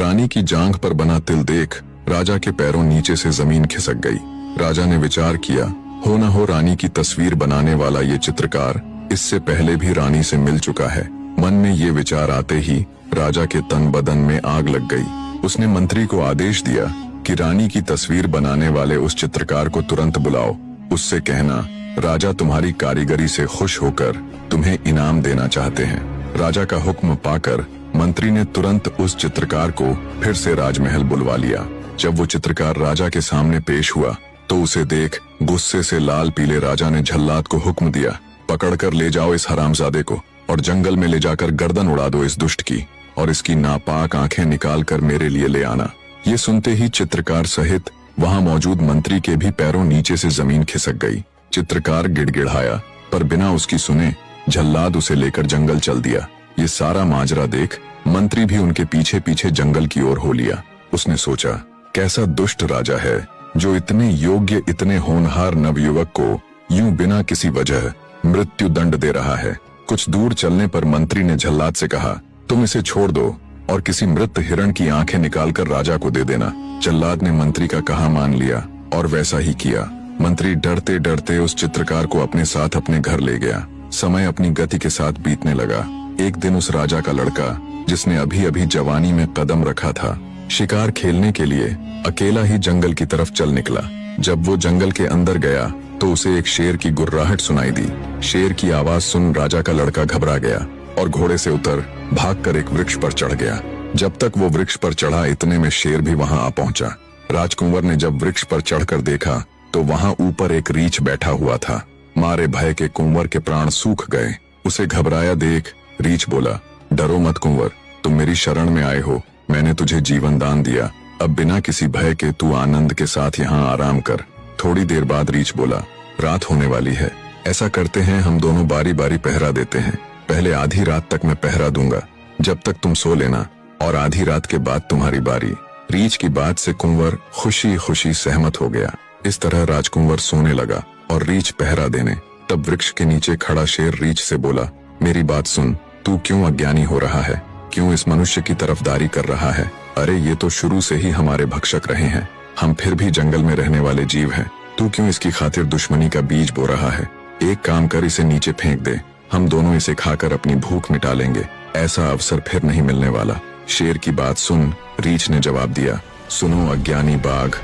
रानी की जांघ पर बना तिल देख राजा के पैरों नीचे से जमीन खिसक गई। राजा ने विचार किया, हो न हो रानी की तस्वीर बनाने वाला ये चित्रकार इससे पहले भी रानी से मिल चुका है। मन में ये विचार आते ही राजा के तन बदन में आग लग गई। उसने मंत्री को आदेश दिया कि रानी की तस्वीर बनाने वाले उस चित्रकार को तुरंत बुलाओ। उससे कहना, राजा तुम्हारी कारीगरी से खुश होकर तुम्हें इनाम देना चाहते हैं। राजा का हुक्म पाकर मंत्री ने तुरंत उस चित्रकार को फिर से राजमहल बुलवा लिया। जब वो चित्रकार राजा के सामने पेश हुआ तो उसे देख गुस्से से लाल पीले राजा ने झल्लाद को हुक्म दिया, पकड़कर ले जाओ इस हरामजादे को और जंगल में ले जाकर गर्दन उड़ा दो इस दुष्ट की, और इसकी नापाक आंखें निकाल कर मेरे लिए ले आना। ये सुनते ही चित्रकार सहित वहां मौजूद मंत्री के भी पैरों नीचे से जमीन खिसक गई। चित्रकार गिड़गिड़ाया, पर बिना उसकी सुने झल्लाद उसे लेकर जंगल चल दिया। ये सारा माजरा देख मंत्री भी उनके पीछे पीछे जंगल की ओर हो लिया। उसने सोचा, कैसा दुष्ट राजा है जो इतने योग्य इतने होनहार नवयुवक को यूं बिना किसी वजह मृत्यु दंड दे रहा है। कुछ दूर चलने पर मंत्री ने झल्लाद से कहा, तुम इसे छोड़ दो और किसी मृत हिरण की आंखें निकालकर राजा को दे देना। झल्लाद ने मंत्री का कहा मान लिया और वैसा ही किया। मंत्री डरते डरते उस चित्रकार को अपने साथ अपने घर ले गया। समय अपनी गति के साथ बीतने लगा। एक दिन उस राजा का लड़का, जिसने अभी अभी जवानी में कदम रखा था, शिकार खेलने के लिए अकेला ही जंगल की तरफ चल निकला। जब वो जंगल के अंदर गया तो उसे एक शेर की गुर्राहट सुनाई दी। शेर की आवाज सुन राजा का लड़का घबरा गया और घोड़े से उतर भागकर एक वृक्ष पर चढ़ गया। जब तक वो वृक्ष पर चढ़ा इतने में शेर भी वहां आ पहुंचा। राजकुंवर ने जब वृक्ष पर चढ़कर देखा तो वहां ऊपर एक रीछ बैठा हुआ था। मारे भय के कुंवर के प्राण सूख गए। उसे घबराया देख रीछ बोला, डरो मत कुंवर, तुम मेरी शरण में आए हो। मैंने तुझे जीवन दान दिया, अब बिना किसी भय के तू आनंद के साथ यहाँ आराम कर। थोड़ी देर बाद रीछ बोला, रात होने वाली है, ऐसा करते हैं हम दोनों बारी बारी पहरा देते हैं। पहले आधी रात तक मैं पहरा दूंगा, जब तक तुम सो लेना, और आधी रात के बाद तुम्हारी बारी। रीछ की बात से कुंवर खुशी खुशी सहमत हो गया। इस तरह राजकुंवर सोने लगा और रीछ पहरा देने। तब वृक्ष के नीचे खड़ा शेर रीछ से बोला, मेरी बात सुन, तू क्यों अज्ञानी हो रहा है, क्यों इस मनुष्य की तरफदारी कर रहा है? अरे ये तो शुरू से ही हमारे भक्षक रहे हैं, हम फिर भी जंगल में रहने वाले जीव हैं। तू क्यों इसकी खातिर दुश्मनी का बीज बो रहा है? एक काम कर, इसे नीचे फेंक दे, हम दोनों इसे खाकर अपनी भूख मिटा लेंगे। ऐसा अवसर फिर नहीं मिलने वाला। शेर की बात सुन रीछ ने जवाब दिया, सुनो अज्ञानी बाघ,